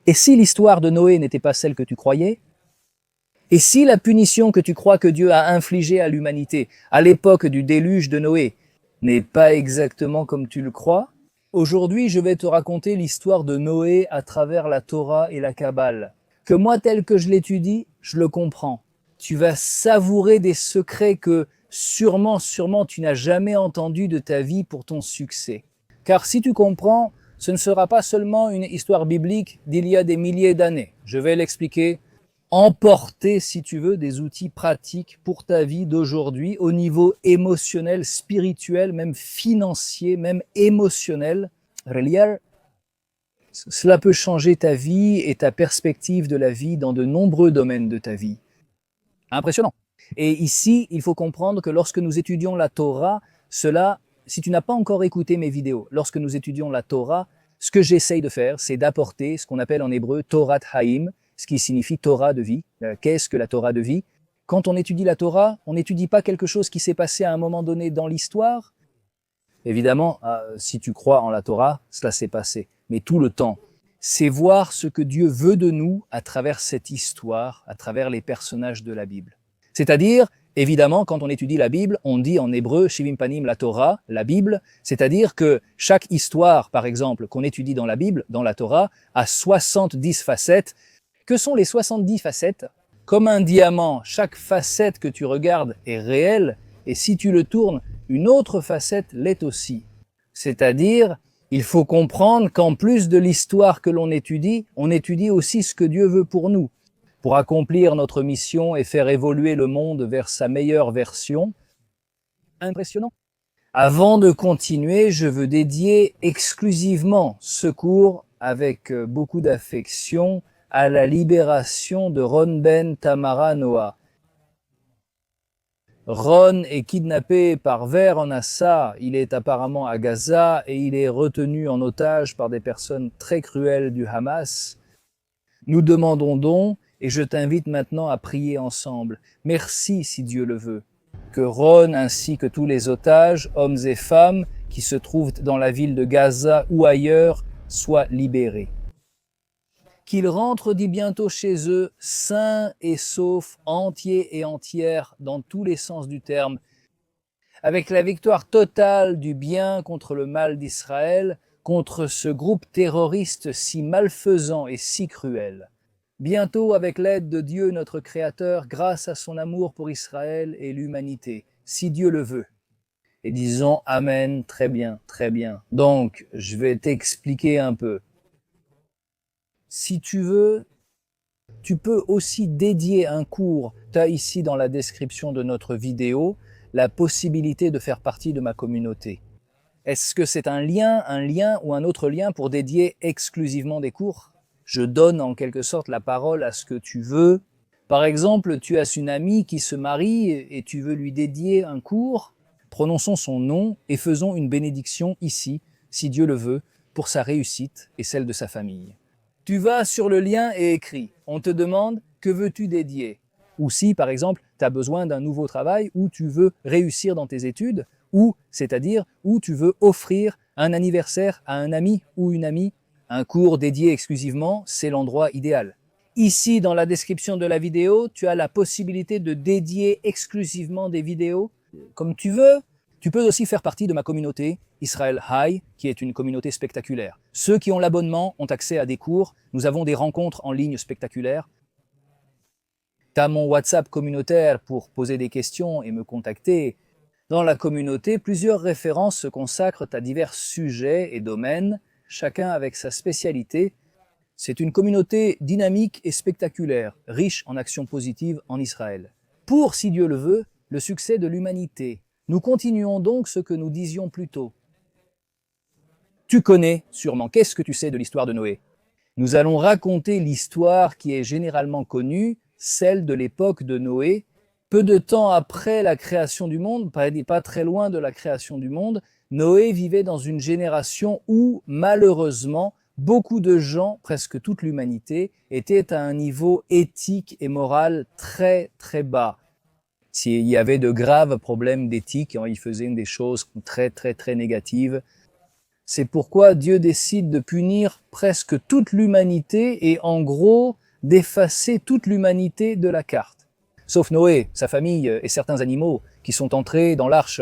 Et si l'histoire de Noé n'était pas celle que tu croyais? Et si la punition que tu crois que Dieu a infligée à l'humanité à l'époque du déluge de Noé n'est pas exactement comme tu le crois? Aujourd'hui, je vais te raconter l'histoire de Noé à travers la Torah et la Kabbale. Que moi, tel que je l'étudie, je le comprends. Tu vas savourer des secrets que sûrement tu n'as jamais entendus de ta vie pour ton succès. Car si tu comprends, ce ne sera pas seulement une histoire biblique d'il y a des milliers d'années. Je vais l'expliquer. Emporter, si tu veux, des outils pratiques pour ta vie d'aujourd'hui au niveau émotionnel, spirituel, même financier, même émotionnel. Cela peut changer ta vie et ta perspective de la vie dans de nombreux domaines de ta vie. Impressionnant. Et ici, il faut comprendre que lorsque nous étudions la Torah, si tu n'as pas encore écouté mes vidéos, lorsque nous étudions la Torah, ce que j'essaye de faire, c'est d'apporter ce qu'on appelle en hébreu Torat Haïm, ce qui signifie Torah de vie. Qu'est-ce que la Torah de vie? Quand on étudie la Torah, on n'étudie pas quelque chose qui s'est passé à un moment donné dans l'histoire. Évidemment, si tu crois en la Torah, cela s'est passé. Mais tout le temps, c'est voir ce que Dieu veut de nous à travers cette histoire, à travers les personnages de la Bible. C'est-à-dire, évidemment, quand on étudie la Bible, on dit en hébreu, Shivim Panim la Torah, la Bible, c'est-à-dire que chaque histoire, par exemple, qu'on étudie dans la Bible, dans la Torah, a 70 facettes. Que sont les 70 facettes? Comme un diamant, chaque facette que tu regardes est réelle, et si tu le tournes, une autre facette l'est aussi. C'est-à-dire, il faut comprendre qu'en plus de l'histoire que l'on étudie, on étudie aussi ce que Dieu veut pour nous, pour accomplir notre mission et faire évoluer le monde vers sa meilleure version. Impressionnant. Avant de continuer, je veux dédier exclusivement ce cours avec beaucoup d'affection à la libération de Ron Ben Tamara Noah. Ron est kidnappé par Ver en Assa, il est apparemment à Gaza et il est retenu en otage par des personnes très cruelles du Hamas. Nous demandons donc, et je t'invite maintenant à prier ensemble, merci si Dieu le veut, que Ron ainsi que tous les otages, hommes et femmes, qui se trouvent dans la ville de Gaza ou ailleurs, soient libérés. Qu'ils rentrent dit bientôt chez eux, sains et saufs, entiers et entières, dans tous les sens du terme, avec la victoire totale du bien contre le mal d'Israël, contre ce groupe terroriste si malfaisant et si cruel. Bientôt avec l'aide de Dieu notre Créateur, grâce à son amour pour Israël et l'humanité, si Dieu le veut. Et disons Amen, très bien, très bien. Donc, je vais t'expliquer un peu. Si tu veux, tu peux aussi dédier un cours, tu as ici dans la description de notre vidéo, la possibilité de faire partie de ma communauté. Est-ce que c'est un lien ou un autre lien pour dédier exclusivement des cours? Je donne en quelque sorte la parole à ce que tu veux. Par exemple, tu as une amie qui se marie et tu veux lui dédier un cours. Prononçons son nom et faisons une bénédiction ici, si Dieu le veut, pour sa réussite et celle de sa famille. Tu vas sur le lien et écris. On te demande « Que veux-tu dédier ?» Ou si, par exemple, tu as besoin d'un nouveau travail ou tu veux réussir dans tes études, ou, c'est-à-dire, où tu veux offrir un anniversaire à un ami ou une amie, un cours dédié exclusivement, c'est l'endroit idéal. Ici, dans la description de la vidéo, tu as la possibilité de dédier exclusivement des vidéos comme tu veux. Tu peux aussi faire partie de ma communauté Israel High, qui est une communauté spectaculaire. Ceux qui ont l'abonnement ont accès à des cours. Nous avons des rencontres en ligne spectaculaires. Tu as mon WhatsApp communautaire pour poser des questions et me contacter. Dans la communauté, plusieurs références se consacrent à divers sujets et domaines, chacun avec sa spécialité. C'est une communauté dynamique et spectaculaire, riche en actions positives en Israël. Pour, si Dieu le veut, le succès de l'humanité. Nous continuons donc ce que nous disions plus tôt. Tu connais sûrement, qu'est-ce que tu sais de l'histoire de Noé? Nous allons raconter l'histoire qui est généralement connue, celle de l'époque de Noé. Peu de temps après la création du monde, pas très loin de la création du monde, Noé vivait dans une génération où, malheureusement, beaucoup de gens, presque toute l'humanité, étaient à un niveau éthique et moral très très bas. S'il y avait de graves problèmes d'éthique, ils faisaient des choses très très très négatives. C'est pourquoi Dieu décide de punir presque toute l'humanité et en gros d'effacer toute l'humanité de la carte. Sauf Noé, sa famille et certains animaux qui sont entrés dans l'arche.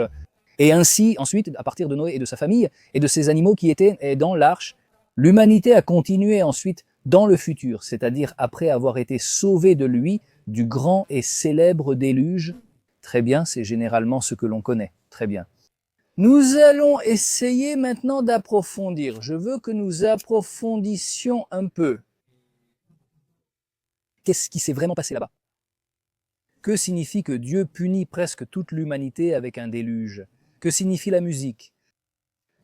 Et ainsi, ensuite, à partir de Noé et de sa famille et de ces animaux qui étaient dans l'arche, l'humanité a continué ensuite dans le futur, c'est-à-dire après avoir été sauvée de lui, du grand et célèbre déluge. Très bien, c'est généralement ce que l'on connaît. Très bien. Nous allons essayer maintenant d'approfondir. Je veux que nous approfondissions un peu. Qu'est-ce qui s'est vraiment passé là-bas? Que signifie que Dieu punit presque toute l'humanité avec un déluge? Que signifie la musique?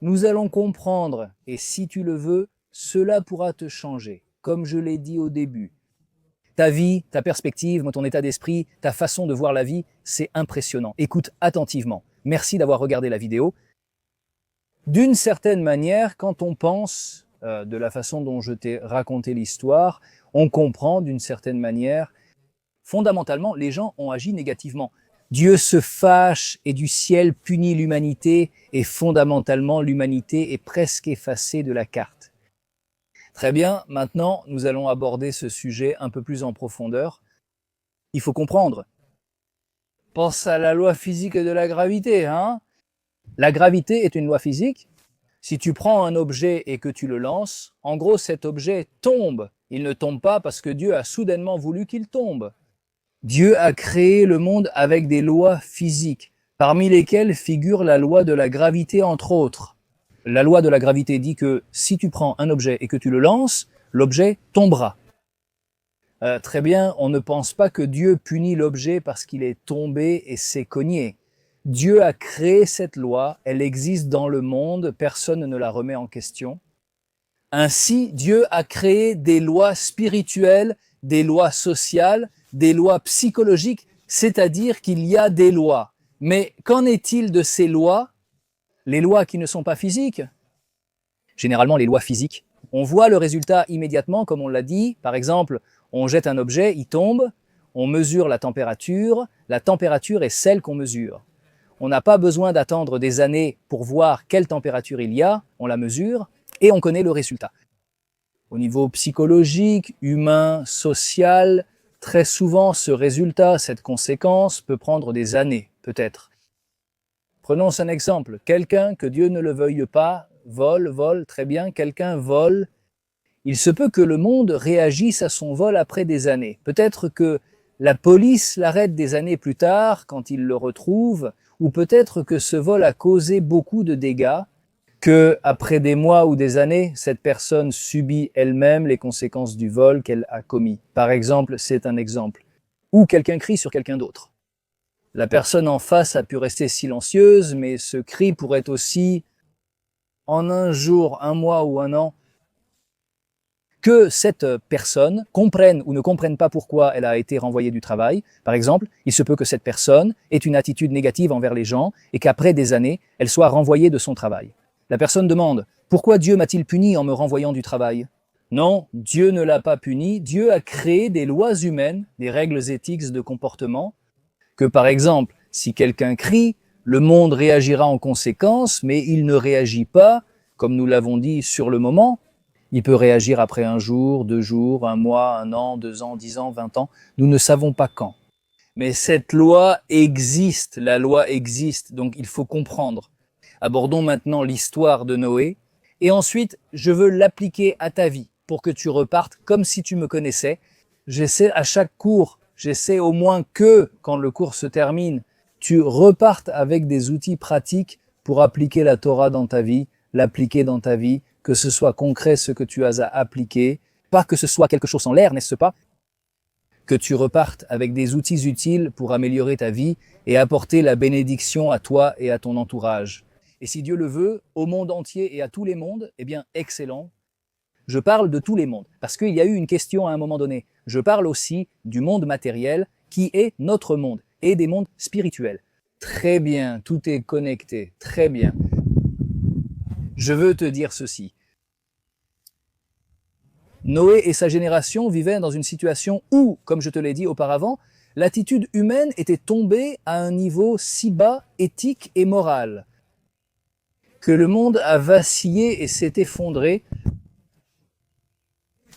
Nous allons comprendre, et si tu le veux, cela pourra te changer, comme je l'ai dit au début. Ta vie, ta perspective, ton état d'esprit, ta façon de voir la vie, c'est impressionnant. Écoute attentivement. Merci d'avoir regardé la vidéo. D'une certaine manière, quand on pense de la façon dont je t'ai raconté l'histoire, on comprend d'une certaine manière, fondamentalement, les gens ont agi négativement. Dieu se fâche et du ciel punit l'humanité et fondamentalement l'humanité est presque effacée de la carte. Très bien, maintenant nous allons aborder ce sujet un peu plus en profondeur. Il faut comprendre. Pense à la loi physique de la gravité, hein? La gravité est une loi physique. Si tu prends un objet et que tu le lances, en gros cet objet tombe. Il ne tombe pas parce que Dieu a soudainement voulu qu'il tombe. Dieu a créé le monde avec des lois physiques, parmi lesquelles figure la loi de la gravité entre autres. La loi de la gravité dit que si tu prends un objet et que tu le lances, l'objet tombera. Très bien, on ne pense pas que Dieu punit l'objet parce qu'il est tombé et s'est cogné. Dieu a créé cette loi, elle existe dans le monde, personne ne la remet en question. Ainsi, Dieu a créé des lois spirituelles, des lois sociales, des lois psychologiques, c'est-à-dire qu'il y a des lois. Mais qu'en est-il de ces lois? Les lois qui ne sont pas physiques? Généralement, les lois physiques. On voit le résultat immédiatement, comme on l'a dit. Par exemple, on jette un objet, il tombe, on mesure la température est celle qu'on mesure. On n'a pas besoin d'attendre des années pour voir quelle température il y a, on la mesure et on connaît le résultat. Au niveau psychologique, humain, social, très souvent ce résultat, cette conséquence peut prendre des années, peut-être. Prenons un exemple, quelqu'un, que Dieu ne le veuille pas, vole, très bien, quelqu'un vole. Il se peut que le monde réagisse à son vol après des années. Peut-être que la police l'arrête des années plus tard, quand il le retrouve, ou peut-être que ce vol a causé beaucoup de dégâts, que après des mois ou des années, cette personne subit elle-même les conséquences du vol qu'elle a commis. Par exemple, c'est un exemple. Ou quelqu'un crie sur quelqu'un d'autre. La personne en face a pu rester silencieuse, mais ce cri pourrait aussi, en un jour, un mois ou un an, que cette personne comprenne ou ne comprenne pas pourquoi elle a été renvoyée du travail. Par exemple, il se peut que cette personne ait une attitude négative envers les gens et qu'après des années, elle soit renvoyée de son travail. La personne demande « Pourquoi Dieu m'a-t-il puni en me renvoyant du travail ?» Non, Dieu ne l'a pas puni. Dieu a créé des lois humaines, des règles éthiques de comportement, que par exemple, si quelqu'un crie, le monde réagira en conséquence, mais il ne réagit pas, comme nous l'avons dit, sur le moment. Il peut réagir après un jour, 2 jours, un mois, un an, 2 ans, 10 ans, 20 ans. Nous ne savons pas quand. Mais cette loi existe, la loi existe, donc il faut comprendre. Abordons maintenant l'histoire de Noé. Et ensuite, je veux l'appliquer à ta vie pour que tu repartes comme si tu me connaissais. J'essaie à chaque cours, j'essaie au moins que, quand le cours se termine, tu repartes avec des outils pratiques pour appliquer la Torah dans ta vie, l'appliquer dans ta vie, que ce soit concret ce que tu as à appliquer, pas que ce soit quelque chose en l'air, n'est-ce pas? Que tu repartes avec des outils utiles pour améliorer ta vie et apporter la bénédiction à toi et à ton entourage. Et si Dieu le veut, au monde entier et à tous les mondes, eh bien, excellent. Je parle de tous les mondes, parce qu'il y a eu une question à un moment donné. Je parle aussi du monde matériel, qui est notre monde, et des mondes spirituels. Très bien, tout est connecté, très bien. Je veux te dire ceci. Noé et sa génération vivaient dans une situation où, comme je te l'ai dit auparavant, l'attitude humaine était tombée à un niveau si bas, éthique et moral. que le monde a vacillé et s'est effondré.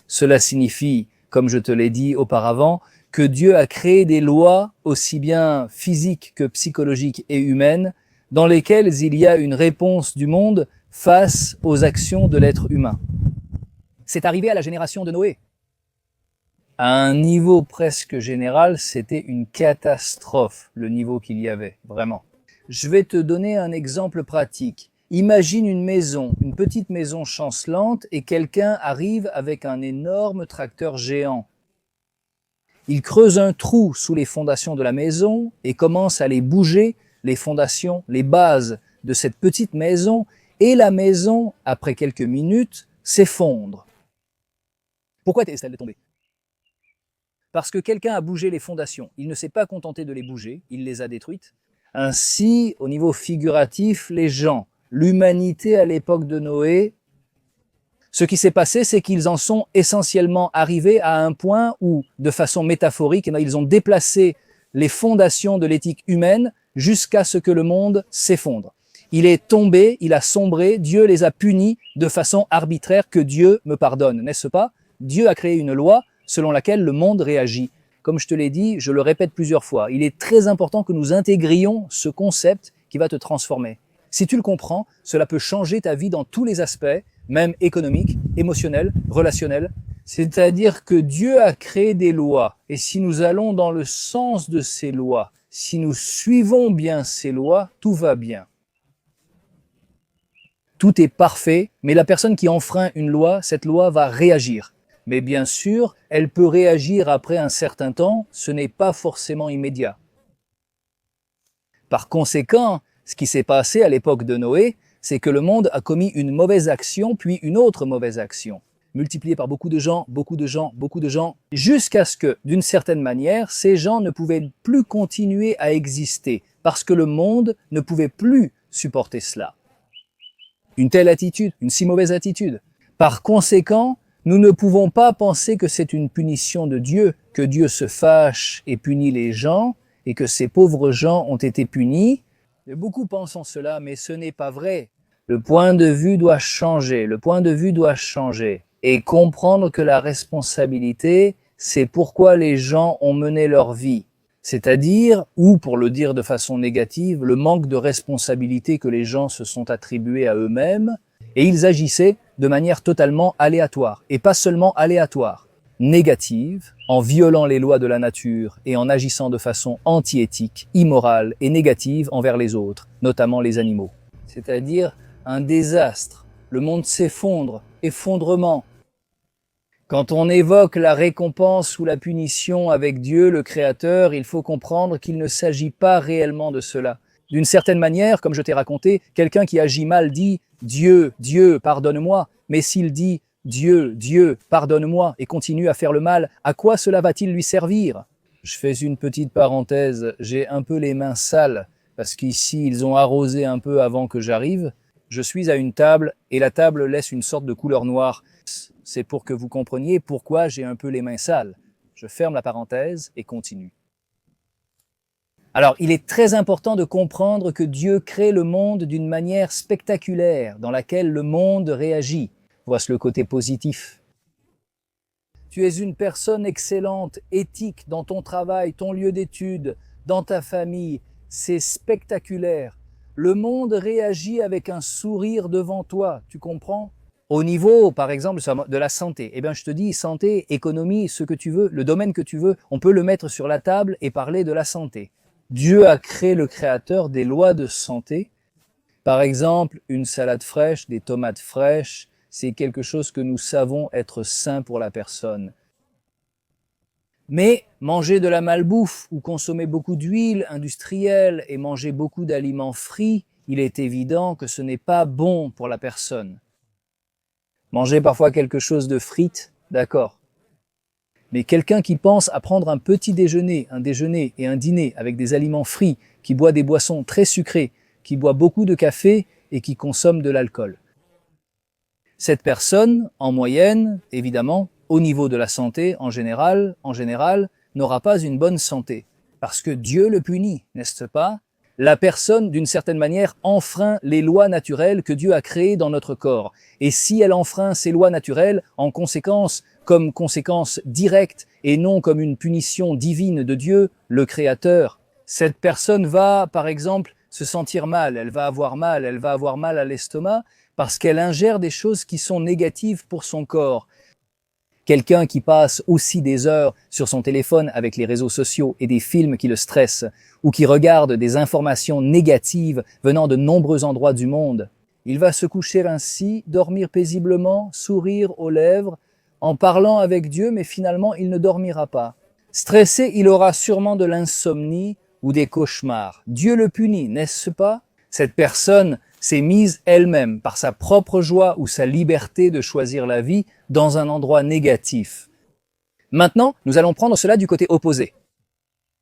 Cela signifie, comme je te l'ai dit auparavant, que Dieu a créé des lois aussi bien physiques que psychologiques et humaines dans lesquelles il y a une réponse du monde face aux actions de l'être humain. C'est arrivé à la génération de Noé. À un niveau presque général, c'était une catastrophe, le niveau qu'il y avait, vraiment. Je vais te donner un exemple pratique. Imagine une maison, une petite maison chancelante, et quelqu'un arrive avec un énorme tracteur géant. Il creuse un trou sous les fondations de la maison et commence à les bouger, les fondations, les bases de cette petite maison, et la maison, après quelques minutes, s'effondre. Pourquoi est-elle tombée? Parce que quelqu'un a bougé les fondations. Il ne s'est pas contenté de les bouger, il les a détruites. Ainsi, au niveau figuratif, les gens, l'humanité à l'époque de Noé, ce qui s'est passé, c'est qu'ils en sont essentiellement arrivés à un point où, de façon métaphorique, ils ont déplacé les fondations de l'éthique humaine jusqu'à ce que le monde s'effondre. Il est tombé, il a sombré, Dieu les a punis de façon arbitraire, que Dieu me pardonne, n'est-ce pas? Dieu a créé une loi selon laquelle le monde réagit. Comme je te l'ai dit, je le répète plusieurs fois, il est très important que nous intégrions ce concept qui va te transformer. Si tu le comprends, cela peut changer ta vie dans tous les aspects, même économiques, émotionnels, relationnels. C'est-à-dire que Dieu a créé des lois, et si nous allons dans le sens de ces lois, si nous suivons bien ces lois, tout va bien. Tout est parfait, mais la personne qui enfreint une loi, cette loi va réagir. Mais bien sûr, elle peut réagir après un certain temps, ce n'est pas forcément immédiat. Par conséquent, ce qui s'est passé à l'époque de Noé, c'est que le monde a commis une mauvaise action, puis une autre mauvaise action, multipliée par beaucoup de gens, jusqu'à ce que, d'une certaine manière, ces gens ne pouvaient plus continuer à exister, parce que le monde ne pouvait plus supporter cela. Une telle attitude, une si mauvaise attitude. Par conséquent, nous ne pouvons pas penser que c'est une punition de Dieu, que Dieu se fâche et punit les gens, et que ces pauvres gens ont été punis. Et beaucoup pensent cela, mais ce n'est pas vrai. Le point de vue doit changer, et comprendre que la responsabilité, c'est pourquoi les gens ont mené leur vie. C'est-à-dire, ou pour le dire de façon négative, le manque de responsabilité que les gens se sont attribués à eux-mêmes, et ils agissaient de manière totalement aléatoire, et pas seulement aléatoire, négative, en violant les lois de la nature et en agissant de façon anti-éthique, immorale et négative envers les autres, notamment les animaux. C'est-à-dire un désastre. Le monde s'effondre, effondrement. Quand on évoque la récompense ou la punition avec Dieu, le Créateur, il faut comprendre qu'il ne s'agit pas réellement de cela. D'une certaine manière, comme je t'ai raconté, quelqu'un qui agit mal dit « Dieu, Dieu, pardonne-moi », mais s'il dit « Dieu, Dieu, pardonne-moi » et continue à faire le mal, à quoi cela va-t-il lui servir? Je fais une petite parenthèse, j'ai un peu les mains sales, parce qu'ici ils ont arrosé un peu avant que j'arrive. Je suis à une table, et la table laisse une sorte de couleur noire. C'est pour que vous compreniez pourquoi j'ai un peu les mains sales. Je ferme la parenthèse et continue. Alors, il est très important de comprendre que Dieu crée le monde d'une manière spectaculaire, dans laquelle le monde réagit. Voici le côté positif. Tu es une personne excellente, éthique dans ton travail, ton lieu d'étude, dans ta famille. C'est spectaculaire. Le monde réagit avec un sourire devant toi, tu comprends? Au niveau, par exemple, de la santé, eh bien, je te dis, santé, économie, ce que tu veux, le domaine que tu veux, on peut le mettre sur la table et parler de la santé. Dieu a créé, le Créateur, des lois de santé. Par exemple, une salade fraîche, des tomates fraîches, c'est quelque chose que nous savons être sain pour la personne. Mais manger de la malbouffe ou consommer beaucoup d'huile industrielle et manger beaucoup d'aliments frits, il est évident que ce n'est pas bon pour la personne. Manger parfois quelque chose de frites, d'accord. Mais quelqu'un qui pense à prendre un petit déjeuner, un déjeuner et un dîner avec des aliments frits, qui boit des boissons très sucrées, qui boit beaucoup de café et qui consomme de l'alcool. Cette personne, en moyenne, évidemment, au niveau de la santé, en général, n'aura pas une bonne santé. Parce que Dieu le punit, n'est-ce pas? la personne, d'une certaine manière, enfreint les lois naturelles que Dieu a créées dans notre corps. Et si elle enfreint ces lois naturelles, en conséquence, comme conséquence directe et non comme une punition divine de Dieu, le Créateur, cette personne va, par exemple, se sentir mal, elle va avoir mal à l'estomac parce qu'elle ingère des choses qui sont négatives pour son corps. Quelqu'un qui passe aussi des heures sur son téléphone avec les réseaux sociaux et des films qui le stressent, ou qui regarde des informations négatives venant de nombreux endroits du monde, il va se coucher ainsi, dormir paisiblement, sourire aux lèvres, en parlant avec Dieu, mais finalement il ne dormira pas. Stressé, il aura sûrement de l'insomnie ou des cauchemars. Dieu le punit, n'est-ce pas? Cette personne s'est mise elle-même, par sa propre joie ou sa liberté de choisir la vie, dans un endroit négatif. Maintenant, nous allons prendre cela du côté opposé.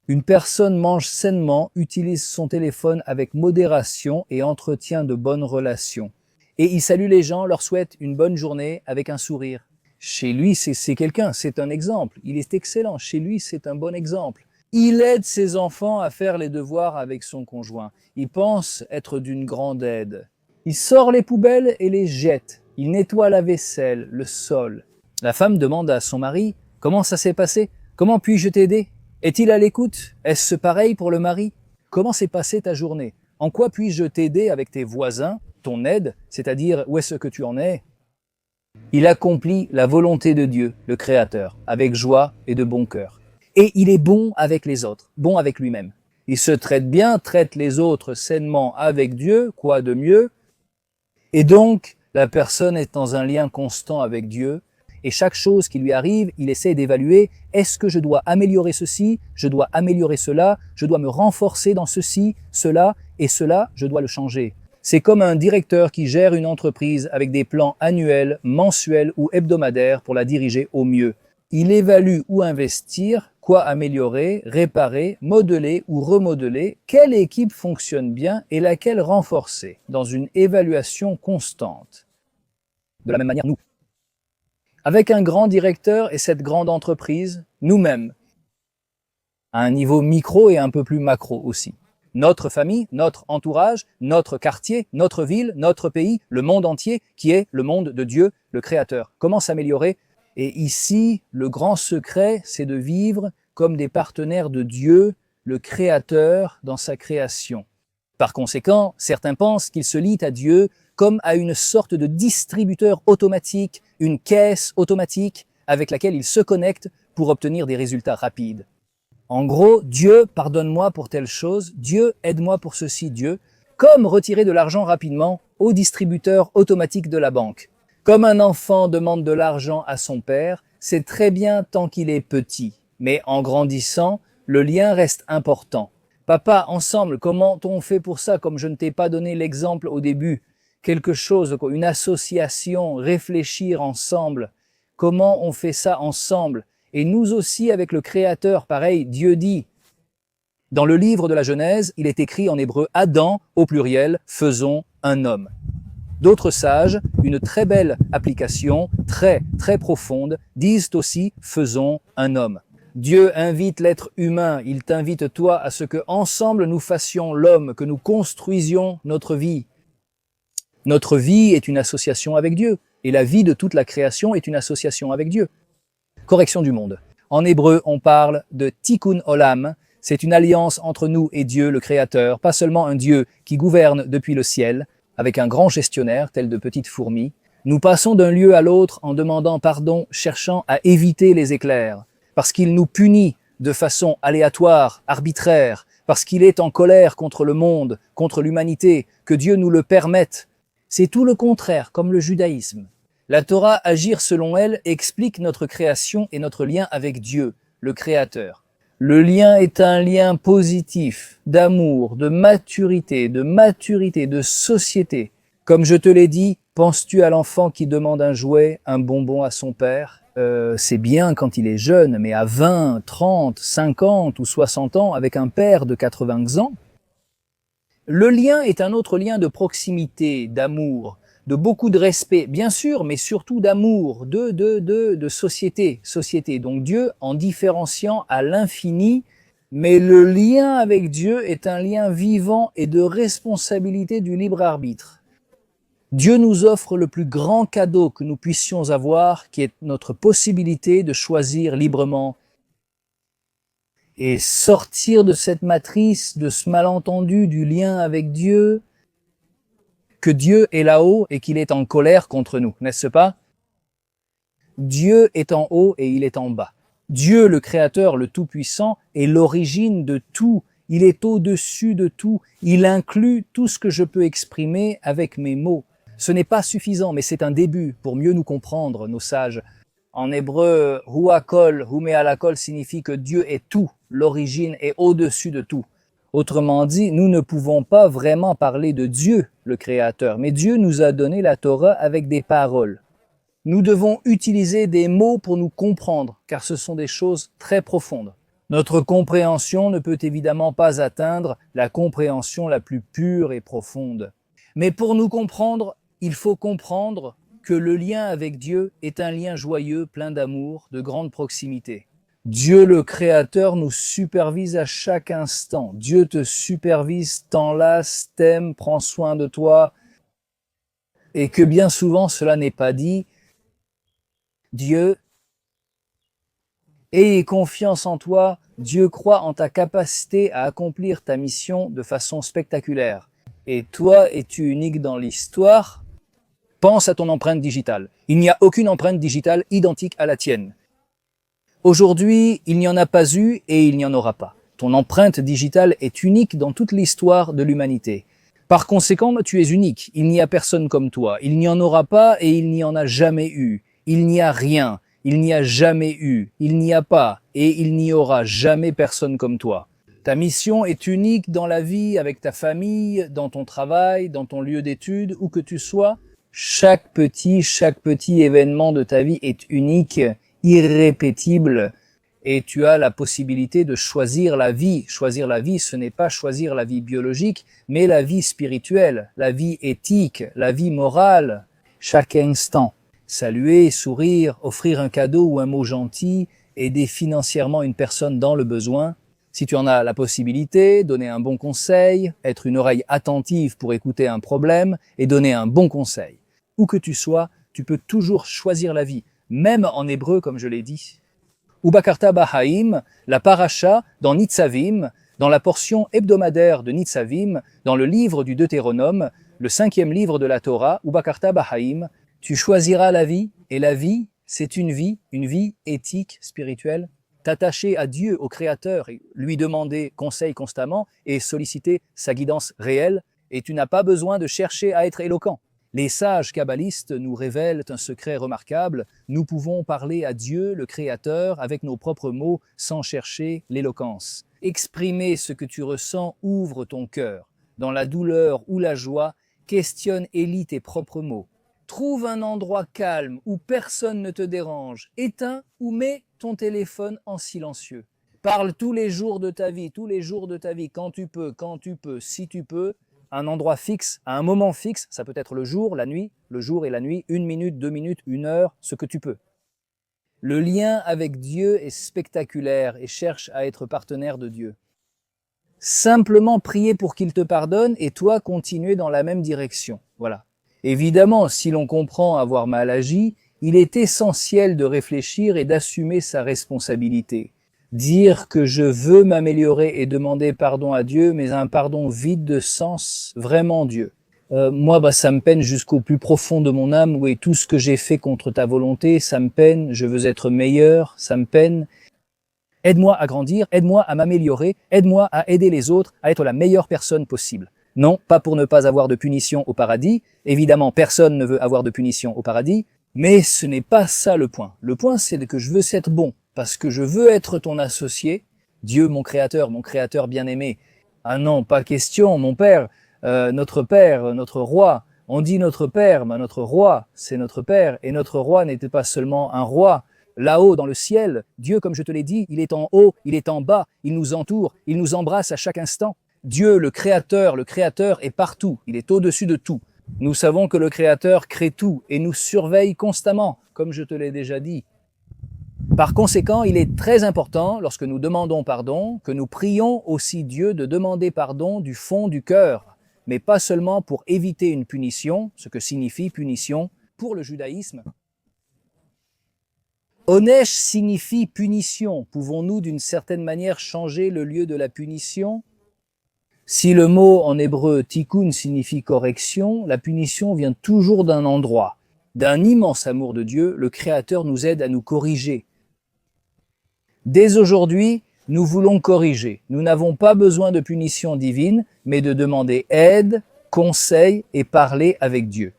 Une personne mange sainement, utilise son téléphone avec modération et entretient de bonnes relations. Et il salue les gens, leur souhaite une bonne journée avec un sourire. Chez lui, c'est quelqu'un, c'est un exemple. Il est excellent. Chez lui, c'est un bon exemple. Il aide ses enfants à faire les devoirs avec son conjoint. Il pense être d'une grande aide. Il sort les poubelles et les jette. Il nettoie la vaisselle, le sol. La femme demande à son mari « Comment ça s'est passé? Comment puis-je t'aider? Est-il à l'écoute? Est-ce pareil pour le mari? Comment s'est passée ta journée? En quoi puis-je t'aider avec tes voisins, ton aide, c'est-à-dire où est-ce que tu en es ?» Il accomplit la volonté de Dieu, le Créateur, avec joie et de bon cœur. Et il est bon avec les autres, bon avec lui-même. Il se traite bien, traite les autres sainement avec Dieu, quoi de mieux? Et donc, la personne est dans un lien constant avec Dieu, et chaque chose qui lui arrive, il essaie d'évaluer, est-ce que je dois améliorer ceci, je dois améliorer cela, je dois me renforcer dans ceci, cela, et cela, je dois le changer. C'est comme un directeur qui gère une entreprise avec des plans annuels, mensuels ou hebdomadaires pour la diriger au mieux. Il évalue où investir, quoi améliorer, réparer, modeler ou remodeler, quelle équipe fonctionne bien et laquelle renforcer, dans une évaluation constante. De la même manière, nous. Avec un grand directeur et cette grande entreprise, nous-mêmes, à un niveau micro et un peu plus macro aussi. Notre famille, notre entourage, notre quartier, notre ville, notre pays, le monde entier, qui est le monde de Dieu, le Créateur. Comment s'améliorer? Et ici, le grand secret, c'est de vivre comme des partenaires de Dieu, le Créateur, dans sa création. Par conséquent, certains pensent qu'ils se lient à Dieu comme à une sorte de distributeur automatique, une caisse automatique avec laquelle ils se connectent pour obtenir des résultats rapides. En gros, Dieu, pardonne-moi pour telle chose, Dieu, aide-moi pour ceci, Dieu, comme retirer de l'argent rapidement au distributeur automatique de la banque. Comme un enfant demande de l'argent à son père, c'est très bien tant qu'il est petit. Mais en grandissant, le lien reste important. Papa, ensemble, comment on fait pour ça, comme je ne t'ai pas donné l'exemple au début? Quelque chose, une association, réfléchir ensemble. Comment on fait ça ensemble? Et nous aussi avec le Créateur, pareil, Dieu dit. Dans le livre de la Genèse, il est écrit en hébreu « Adam » au pluriel « faisons un homme ». D'autres sages, une très belle application, très profonde, disent aussi « faisons un homme ». Dieu invite l'être humain, il t'invite toi à ce que ensemble nous fassions l'homme, que nous construisions notre vie. Notre vie est une association avec Dieu, et la vie de toute la création est une association avec Dieu. Correction du monde. En hébreu, on parle de tikkun olam, c'est une alliance entre nous et Dieu, le Créateur, pas seulement un Dieu qui gouverne depuis le ciel, avec un grand gestionnaire tel de petites fourmis. Nous passons d'un lieu à l'autre en demandant pardon, cherchant à éviter les éclairs, parce qu'il nous punit de façon aléatoire, arbitraire, parce qu'il est en colère contre le monde, contre l'humanité, que Dieu nous le permette. C'est tout le contraire, comme le judaïsme. La Torah, agir selon elle, explique notre création et notre lien avec Dieu, le Créateur. Le lien est un lien positif, d'amour, de maturité, de société. Comme je te l'ai dit, penses-tu à l'enfant qui demande un jouet, un bonbon à son père? C'est bien quand il est jeune, mais à 20, 30, 50 ou 60 ans, avec un père de 80 ans, le lien est un autre lien de proximité, d'amour, de beaucoup de respect, bien sûr, mais surtout d'amour, de société. Donc Dieu, en différenciant à l'infini Mais le lien avec Dieu est un lien vivant et de responsabilité du libre arbitre. Dieu nous offre le plus grand cadeau que nous puissions avoir, qui est notre possibilité de choisir librement. Et sortir de cette matrice, de ce malentendu du lien avec Dieu, que Dieu est là-haut et qu'il est en colère contre nous, n'est-ce pas? Dieu est en haut et il est en bas. Dieu, le Créateur, le Tout-Puissant, est l'origine de tout. Il est au-dessus de tout. Il inclut tout ce que je peux exprimer avec mes mots. Ce n'est pas suffisant, mais c'est un début pour mieux nous comprendre, nos sages. En hébreu, Huakol, Humealakol signifie que Dieu est tout, l'origine est au-dessus de tout. Autrement dit, nous ne pouvons pas vraiment parler de Dieu, le Créateur, mais Dieu nous a donné la Torah avec des paroles. Nous devons utiliser des mots pour nous comprendre, car ce sont des choses très profondes. Notre compréhension ne peut évidemment pas atteindre la compréhension la plus pure et profonde. Mais pour nous comprendre, il faut comprendre que le lien avec Dieu est un lien joyeux, plein d'amour, de grande proximité. Dieu le Créateur nous supervise à chaque instant. Dieu te supervise, t'enlace, t'aime, prend soin de toi. Et que bien souvent cela n'est pas dit. Dieu, aie confiance en toi, Dieu croit en ta capacité à accomplir ta mission de façon spectaculaire. Et toi, es-tu unique dans l'histoire? Pense à ton empreinte digitale. Il n'y a aucune empreinte digitale identique à la tienne. Aujourd'hui, il n'y en a pas eu et il n'y en aura pas. Ton empreinte digitale est unique dans toute l'histoire de l'humanité. Par conséquent, tu es unique. Il n'y a personne comme toi. Il n'y en aura pas et il n'y en a jamais eu. Il n'y a rien, il n'y a jamais eu, il n'y a pas et il n'y aura jamais personne comme toi. Ta mission est unique dans la vie, avec ta famille, dans ton travail, dans ton lieu d'études, où que tu sois. Chaque petit événement de ta vie est unique, irrépétible, et tu as la possibilité de choisir la vie. Choisir la vie, ce n'est pas choisir la vie biologique, mais la vie spirituelle, la vie éthique, la vie morale, chaque instant. Saluer, sourire, offrir un cadeau ou un mot gentil, aider financièrement une personne dans le besoin. Si tu en as la possibilité, donner un bon conseil, être une oreille attentive pour écouter un problème et donner un bon conseil. Où que tu sois, tu peux toujours choisir la vie, même en hébreu comme je l'ai dit. Ubakarta Bahaim, la paracha dans Nitzavim, dans la portion hebdomadaire de Nitzavim, dans le livre du Deutéronome, le 5e livre de la Torah, Ubakarta Bahaim, tu choisiras la vie, et la vie, c'est une vie éthique, spirituelle. T'attacher à Dieu, au Créateur, et lui demander conseil constamment et solliciter sa guidance réelle, et tu n'as pas besoin de chercher à être éloquent. Les sages kabbalistes nous révèlent un secret remarquable. Nous pouvons parler à Dieu, le Créateur, avec nos propres mots, sans chercher l'éloquence. Exprimer ce que tu ressens ouvre ton cœur. Dans la douleur ou la joie, questionne et lis tes propres mots. Trouve un endroit calme où personne ne te dérange. Éteins ou mets ton téléphone en silencieux. Parle tous les jours de ta vie, quand tu peux, si tu peux. Un endroit fixe, à un moment fixe, ça peut être le jour et la nuit, 1 minute, 2 minutes, 1 heure, ce que tu peux. Le lien avec Dieu est spectaculaire et cherche à être partenaire de Dieu. Simplement prier pour qu'il te pardonne et toi continuer dans la même direction. Voilà. Évidemment, si l'on comprend avoir mal agi, il est essentiel de réfléchir et d'assumer sa responsabilité. Dire que je veux m'améliorer et demander pardon à Dieu, mais un pardon vide de sens, vraiment Dieu. Moi, ça me peine jusqu'au plus profond de mon âme, oui, tout ce que j'ai fait contre ta volonté, ça me peine, je veux être meilleur, ça me peine. Aide-moi à grandir, aide-moi à m'améliorer, aide-moi à aider les autres à être la meilleure personne possible. Non, pas pour ne pas avoir de punition au paradis. Évidemment, personne ne veut avoir de punition au paradis. Mais ce n'est pas ça le point. Le point, c'est que je veux être bon, parce que je veux être ton associé. Dieu, mon créateur bien-aimé. Ah non, pas question, mon Père, notre roi. On dit notre Père, mais notre roi, c'est notre Père. Et notre roi n'était pas seulement un roi. Là-haut, dans le ciel, Dieu, comme je te l'ai dit, il est en haut, il est en bas, il nous entoure, il nous embrasse à chaque instant. Dieu, le Créateur est partout, il est au-dessus de tout. Nous savons que le Créateur crée tout et nous surveille constamment, comme je te l'ai déjà dit. Par conséquent, il est très important, lorsque nous demandons pardon, que nous prions aussi Dieu de demander pardon du fond du cœur, mais pas seulement pour éviter une punition, ce que signifie punition pour le judaïsme. Onesh signifie punition. Pouvons-nous d'une certaine manière changer le lieu de la punition? Si le mot en hébreu tikkun signifie correction, la punition vient toujours d'un endroit. D'un immense amour de Dieu, le Créateur nous aide à nous corriger. Dès aujourd'hui, nous voulons corriger. Nous n'avons pas besoin de punition divine, mais de demander aide, conseil et parler avec Dieu.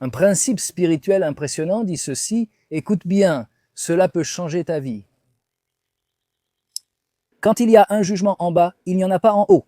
Un principe spirituel impressionnant dit ceci: écoute bien, cela peut changer ta vie. Quand il y a un jugement en bas, il n'y en a pas en haut.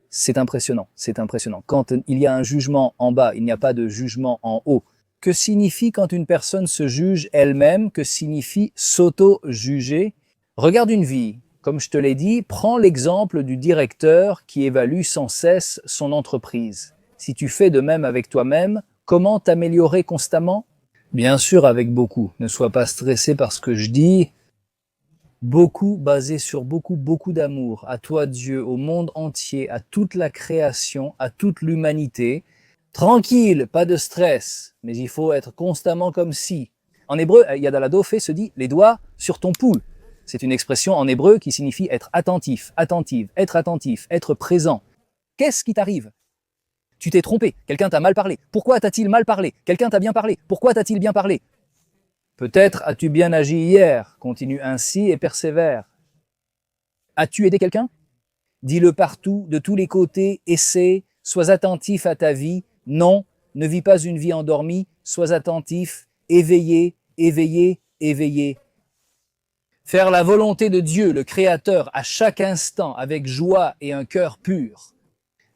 C'est impressionnant, c'est impressionnant. Quand il y a un jugement en bas, il n'y a pas de jugement en haut. Que signifie quand une personne se juge elle-même? Que signifie s'auto-juger? Regarde une vie. Comme je te l'ai dit, prends l'exemple du directeur qui évalue sans cesse son entreprise. Si tu fais de même avec toi-même, comment t'améliorer constamment? Bien sûr avec beaucoup. Ne sois pas stressé par ce que je dis. Beaucoup basé sur beaucoup d'amour. À toi Dieu, au monde entier, à toute la création, à toute l'humanité. Tranquille, pas de stress, mais il faut être constamment comme si. En hébreu, Yadaladofé se dit les doigts sur ton pouls. C'est une expression en hébreu qui signifie être attentif, attentive, être présent. Qu'est-ce qui t'arrive? Tu t'es trompé, quelqu'un t'a mal parlé. Pourquoi t'a-t-il mal parlé? Quelqu'un t'a bien parlé. Pourquoi t'a-t-il bien parlé? Peut-être as-tu bien agi hier, continue ainsi et persévère. As-tu aidé quelqu'un? Dis-le partout, de tous les côtés, essaie, sois attentif à ta vie. Non, ne vis pas une vie endormie, sois attentif, éveillé, éveillé, éveillé. Faire la volonté de Dieu, le Créateur, à chaque instant, avec joie et un cœur pur.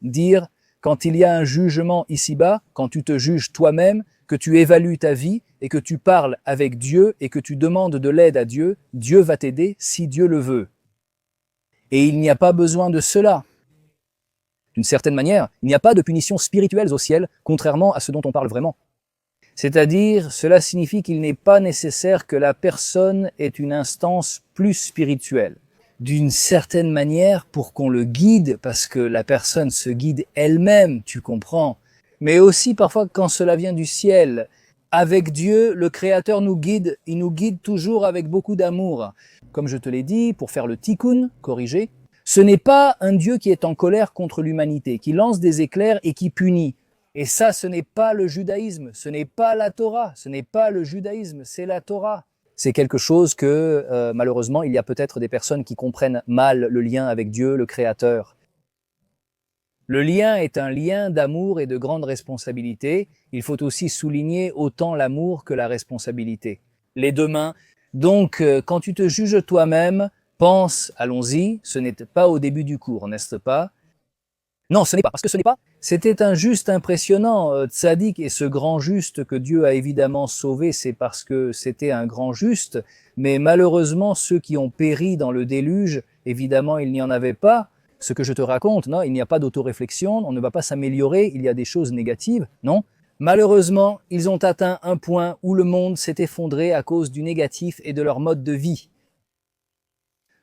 Dire, quand il y a un jugement ici-bas, quand tu te juges toi-même, que tu évalues ta vie et que tu parles avec Dieu et que tu demandes de l'aide à Dieu, Dieu va t'aider si Dieu le veut. Et il n'y a pas besoin de cela. D'une certaine manière, il n'y a pas de punitions spirituelles au ciel, contrairement à ce dont on parle vraiment. C'est-à-dire, cela signifie qu'il n'est pas nécessaire que la personne ait une instance plus spirituelle. D'une certaine manière, pour qu'on le guide, parce que la personne se guide elle-même, tu comprends. Mais aussi parfois quand cela vient du ciel. Avec Dieu, le Créateur nous guide, il nous guide toujours avec beaucoup d'amour. Comme je te l'ai dit, pour faire le tikkun, corriger, ce n'est pas un Dieu qui est en colère contre l'humanité, qui lance des éclairs et qui punit. Et ça, ce n'est pas le judaïsme, ce n'est pas la Torah, ce n'est pas le judaïsme, c'est la Torah. C'est quelque chose que, malheureusement, il y a peut-être des personnes qui comprennent mal le lien avec Dieu, le Créateur. Le lien est un lien d'amour et de grande responsabilité. Il faut aussi souligner autant l'amour que la responsabilité. Les deux mains. Donc, quand tu te juges toi-même, pense, allons-y, ce n'était pas au début du cours, n'est-ce pas? Non, ce n'est pas, parce que ce n'est pas. C'était un juste impressionnant. Tzadik et ce grand juste que Dieu a évidemment sauvé, c'est parce que c'était un grand juste. Mais malheureusement, ceux qui ont péri dans le déluge, évidemment, il n'y en avait pas. Ce que je te raconte, non, il n'y a pas d'autoréflexion, on ne va pas s'améliorer, il y a des choses négatives, non. Malheureusement, ils ont atteint un point où le monde s'est effondré à cause du négatif et de leur mode de vie.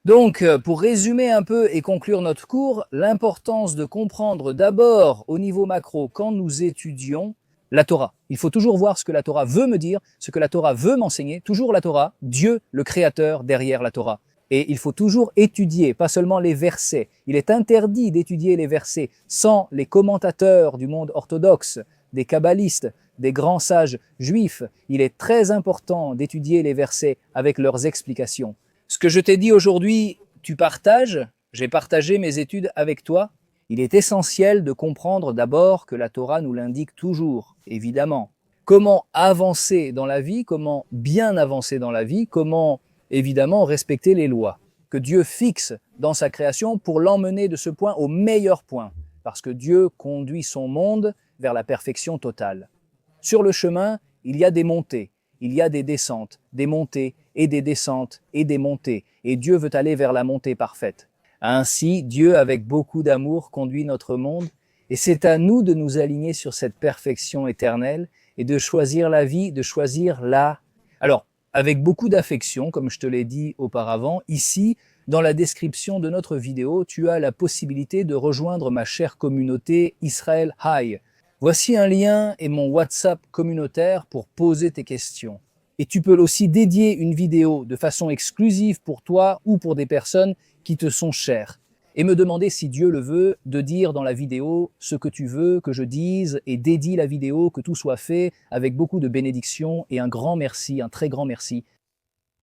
Donc, pour résumer un peu et conclure notre cours, l'importance de comprendre d'abord au niveau macro, quand nous étudions la Torah. Il faut toujours voir ce que la Torah veut me dire, ce que la Torah veut m'enseigner, toujours la Torah, Dieu, le Créateur, derrière la Torah. Et il faut toujours étudier, pas seulement les versets. Il est interdit d'étudier les versets sans les commentateurs du monde orthodoxe, des kabbalistes, des grands sages juifs. Il est très important d'étudier les versets avec leurs explications. Ce que je t'ai dit aujourd'hui, tu partages, j'ai partagé mes études avec toi. Il est essentiel de comprendre d'abord que la Torah nous l'indique toujours, évidemment. Comment avancer dans la vie, comment bien avancer dans la vie, comment évidemment respecter les lois que Dieu fixe dans sa création pour l'emmener de ce point au meilleur point, parce que Dieu conduit son monde vers la perfection totale. Sur le chemin, il y a des montées, il y a des descentes, des montées et des descentes et des montées, et Dieu veut aller vers la montée parfaite. Ainsi, Dieu, avec beaucoup d'amour, conduit notre monde, et c'est à nous de nous aligner sur cette perfection éternelle et de choisir la vie, de choisir la Alors, avec beaucoup d'affection, comme je te l'ai dit auparavant, ici, dans la description de notre vidéo, tu as la possibilité de rejoindre ma chère communauté Israël High. Voici un lien et mon WhatsApp communautaire pour poser tes questions. Et tu peux aussi dédier une vidéo de façon exclusive pour toi ou pour des personnes qui te sont chères. Et me demander, si Dieu le veut, de dire dans la vidéo ce que tu veux que je dise et dédie la vidéo, que tout soit fait avec beaucoup de bénédictions et un grand merci, un très grand merci